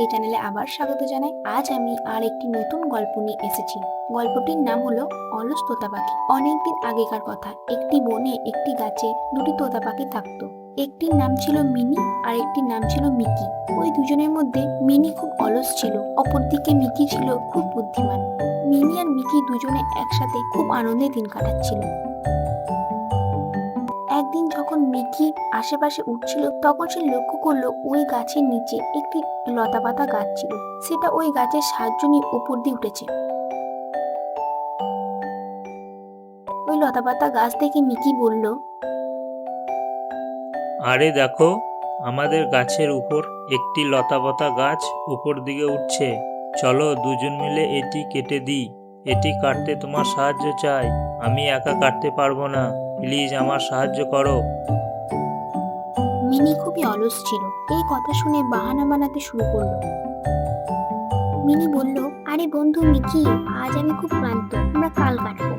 আপনাদেরকে চ্যানেলে আবার স্বাগত জানাই। আজ আমি আর একটি নতুন গল্প নিয়ে এসেছি। গল্পটির নাম হলো অলস তোতা পাখি। অনেকদিন আগেকার কথা, একটি বনে একটি গাছে দুটি তোতা পাখি থাকতো। একটির নাম ছিল মিনি আর একটির নাম ছিল মিকি। ওই দুজনের মধ্যে মিনি খুব অলস ছিল, অপরদিকে মিকি ছিল খুব বুদ্ধিমান। মিনি আর মিকি দুজনে একসাথে খুব আনন্দে দিন কাটাচ্ছিল। একদিন যখন মিকি আশেপাশে উঠছিল, তখন সে লক্ষ্য করলো ওই গাছের নিচে একটি লতাপাতা গাছ ছিল। সেটা ওই গাছের সাহায্য নিয়ে উপর দিয়ে উঠেছে। ওই লতাপাতা গাছ থেকে মিকি বলল, আরে দেখো, আমাদের গাছের উপর একটি লতাপাতা গাছ উপর দিকে উঠছে। চলো দুজন মিলে এটি কেটে দিই। এটি কাটতে তোমার সাহায্য চাই। আমি একা কাটতে পারবো না, প্লিজ আমার সাহায্য করো। মিনি খুবই অলস ছিল। এই কথা শুনে বাহানা বানাতে শুরু করলো। মিনি বলল, আরে বন্ধু মিকি, আজ আমি খুব ক্লান্ত, আমরা কাল কাটবো।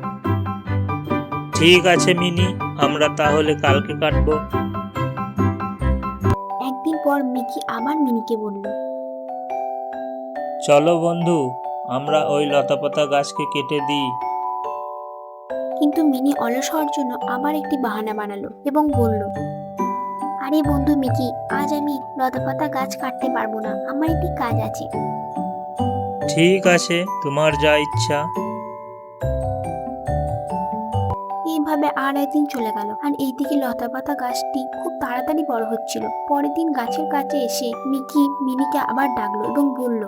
ঠিক আছে মিনি, আমরা তাহলে কালকে কাটবো। একদিন পর মিকি আবার মিনিকে বলল, চলো বন্ধু, আমরা ওই লতাপাতা গাছকে কেটে দিই। কিন্তু মিনি অলস হওয়ার জন্য আবার একটি বাহানা বানালো এবং বলল, আরে বন্ধু মিকি, আজ আমি লতাপাতা গাছ কাটতে পারবো না, আমার একটি কাজ আছে। ঠিক আছে, তোমার যা ইচ্ছা। এইভাবে আর একদিন চলে গেল, আর এইদিকে লতাপাতা গাছটি খুব তাড়াতাড়ি বড় হচ্ছিল। পরের দিন গাছের কাছে এসে মিকি মিনিকে আবার ডাকলো এবং বলল,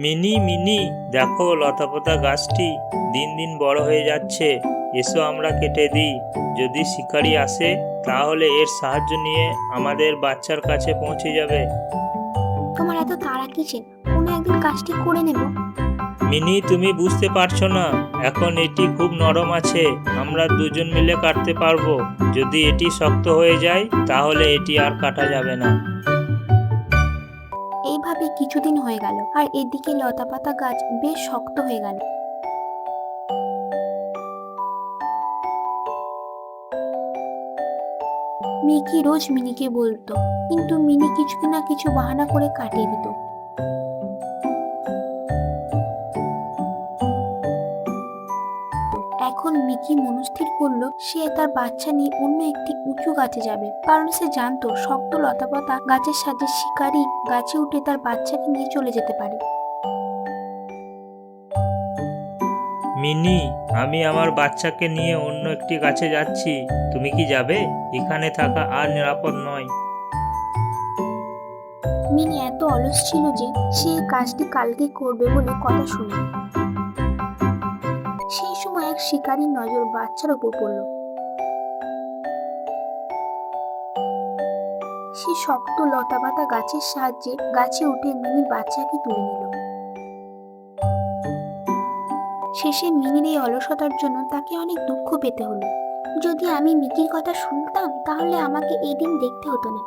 মিনি মিনি, দেখো লতাপাতা গাছটি দিন দিন বড় হয়ে যাচ্ছে। এসো আমরা কেটে দিই। যদি শিকারী আসে তাহলে এর সাহায্য নিয়ে আমাদের বাচ্চার কাছে পৌঁছে যাবে। তোমার এত তাড়া কিসের? কোনো একদিন কাজটি করে নেব। মিনি, তুমি বুঝতে পারছো না, এখন এটি খুব নরম আছে। আমরা দুজন মিলে কাটতে পারবো। যদি এটি শক্ত হয়ে যায় তাহলে এটি আর কাটা যাবে না। এইভাবে কিছুদিন হয়ে গেল, আর এদিকে লতাপাতা গাছ বেশ শক্ত হয়ে গেল। মিকি রোজ মিনিকে বলতো, কিন্তু মিনি কিছু না কিছু বাহানা করে কাটিয়ে দিত। এখন মিকি মনস্থির করলো সে তার বাচ্চা নিয়ে অন্য একটি উঁচু গাছে যাবে, কারণ সে জানতো শক্ত লতাপাতা গাছের সাথে শিকারী গাছে উঠে তার বাচ্চাকে নিয়ে চলে যেতে পারে। মিনি, আমি আমার বাচ্চাকে নিয়ে অন্য একটি গাছে যাচ্ছি। তুমি কি যাবে? এখানে থাকা আর নিরাপদ নয়। মিনি এত অলস ছিল যে সে এই কাজটি কালকে করবে বলে কথা শুনে। সেই সময় এক শিকারীর নজর বাচ্চার উপর পড়ল। সে শক্ত লতাপাতা গাছের সাহায্যে গাছে উঠে মিনির বাচ্চাকে তুলে নিল। শেষে মিনির এই অলসতার জন্য তাকে অনেক দুঃখ পেতে হলো। যদি আমি মিকির কথা শুনতাম তাহলে আমাকে এই দিন দেখতে হতো না।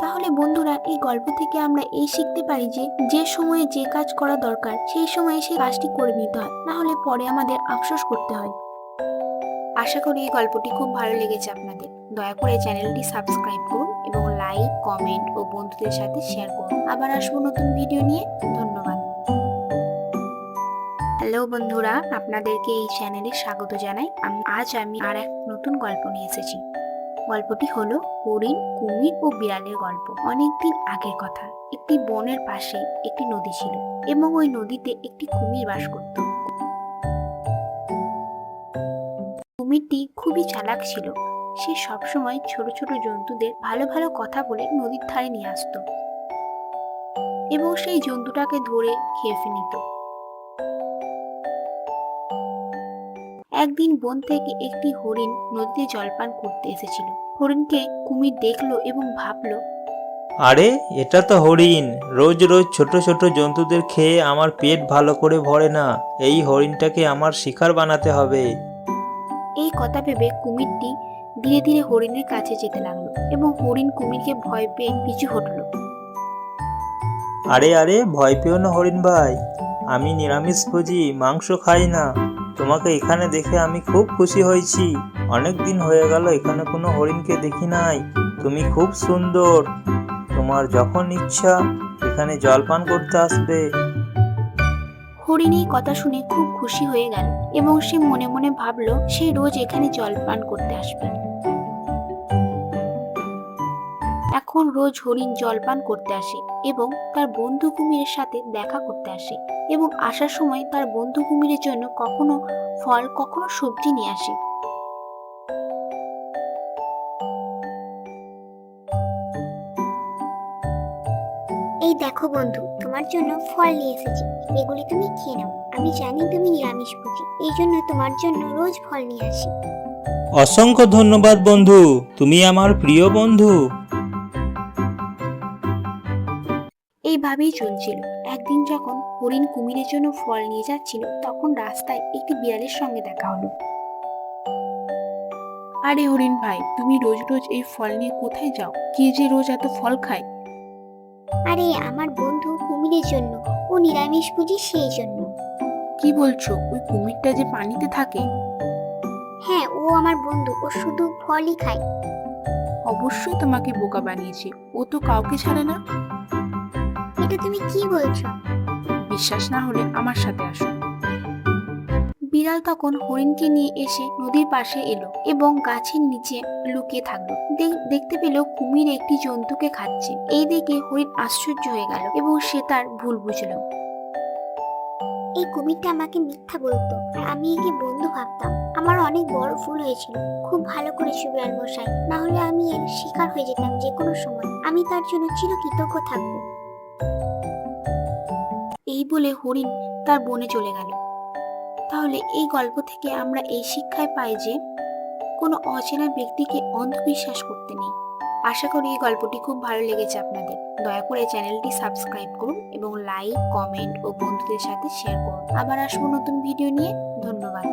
তাহলে বন্ধুরা, এই গল্প থেকে আমরা এই শিখতে পারি যে যে সময়ে যে কাজ করা দরকার সেই সময়ে সেই কাজটি করে নিতে হয়, না হলে পরে আমাদের আফসোস করতে হয়। আশা করি এই গল্পটি খুব ভালো লেগেছে আপনাদের। দয়া করে চ্যানেলটি সাবস্ক্রাইব করুন এবং লাইক, কমেন্ট ও বন্ধুদের সাথে শেয়ার করুন। আবার আসবো নতুন ভিডিও নিয়ে। ধন্যবাদ। হ্যালো বন্ধুরা, আপনাদেরকে এই চ্যানেলে স্বাগত জানাই। আজ আমি আর এক নতুন গল্প নিয়ে এসেছি। গল্পটি হলো হরিণ, কুমির ও বিড়ালের গল্প। অনেকদিন আগের কথা, একটি বনের পাশে একটি নদী ছিল এবং ওই নদীতে একটি কুমির বাস করত। কুমিরটি খুবই চালাক ছিল। সে সবসময় ছোট ছোট জন্তুদের ভালো ভালো কথা বলে নদীর ধারে নিয়ে আসতো এবং সেই জন্তুটাকে ধরে খেয়ে নিত। একদিন বন থেকে একটি হরিণ নদীতে জলপান করতে এসেছিল। হরিণকে কুমির দেখলো এবং ভাবলো, আরে, এটা তো হরিণ। রোজ রোজ ছোট ছোট জন্তুদের খেয়ে আমার পেট ভালো করে ভরে না। এই হরিণটাকে আমার শিকার বানাতে হবে। এই কথা ভেবে কুমিরটি ধীরে ধীরে হরিণের কাছে যেতে লাগলো এবং হরিণ কুমিরকে ভয় পেয়ে পিছু হটল। আরে আরে, ভয় পেও না হরিণ ভাই। আমি নিরামিষ ভোজি, মাংস খাই না। তোমাকে এখানে দেখে আমি খুব খুশি হয়েছি। অনেক দিন হয়ে গেল এখানে কোনো হরিণকে দেখি নাই। তুমি খুব সুন্দর। তোমার যখন ইচ্ছা এখানে জলপান করতে আসবে। হরিণ এই কথা শুনে খুব খুশি হয়ে গেল এবং সে মনে মনে ভাবলো সে রোজ এখানে জলপান করতে আসবে। এখন রোজ হরিণ জলপান করতে আসে এবং তার বন্ধু কুমিরের সাথে দেখা করতে আসে এবং আসার সময় তার বন্ধু কুমিরের জন্য কখনো ফল কখনো সবজি নিয়ে আসে। এই দেখো বন্ধু, তোমার জন্য ফল নিয়ে এসেছি। এগুলি তুমি খেয়ে নাও। আমি জানি তুমি নিরামিষভোজী, এই জন্য তোমার জন্য রোজ ফল নিয়ে আসি। অসংখ্য ধন্যবাদ বন্ধু, তুমি আমার প্রিয় বন্ধু। এইভাবেই চলছিল। একদিন যখন হরিণ কুমিরের জন্য ফল নিয়ে যাচ্ছিল তখন রাস্তায় একটি বিড়ালের সঙ্গে দেখা হলো। আরে হরিণ ভাই, তুমি রোজ রোজ এই ফল নিয়ে কোথায় যাও? কে যে রোজ এত ফল খায়? আরে আমার বন্ধু কুমিরের জন্য, ও নিরামিষভোজী সেই জন্য। কি বলছো? ওই কুমিরটা যে পানিতে থাকে? হ্যাঁ, ও আমার বন্ধু, ও শুধু ফলই খায়। অবশ্যই তোমাকে বোকা বানিয়েছে, ও তো কাউকে ছাড়ে না। এটা তুমি কি বলছো? বিশ্বাস না হলে আমার সাথে আসো। বিড়াল তখন হরিণকে নিয়ে এসে নদীর পাশে এলো এবং গাছের নিচে লুকিয়ে থাকলো। দেখতে পেল কুমির একটি জন্তুকে খাচ্ছে। এই দেখে হরিণ আশ্চর্য হয়ে গেল এবং সে তার ভুল বুঝলো। এই কুমিরটা আমাকে মিথ্যা বলতো আর আমি একে বন্ধু ভাবতাম। আমার অনেক বড় ভুল হয়েছিল। খুব ভালো করেছো বিড়াল মশাই, না হলে আমি এর শিকার হয়ে যেতাম যে কোনো সময়। আমি তার জন্য চিরকৃতজ্ঞ থাকবো। এই বলে হরিণ তার বনে চলে গেল। তাহলে এই গল্প থেকে আমরা এই শিক্ষায় পাই যে কোনো অচেনা ব্যক্তিকে অন্ধবিশ্বাস করতে নেই। আশা করি এই গল্পটি খুব ভালো লেগেছে আপনাদের। দয়া করে চ্যানেলটি সাবস্ক্রাইব করুন এবং লাইক, কমেন্ট ও বন্ধুদের সাথে শেয়ার করুন। আবার আসবো নতুন ভিডিও নিয়ে। ধন্যবাদ।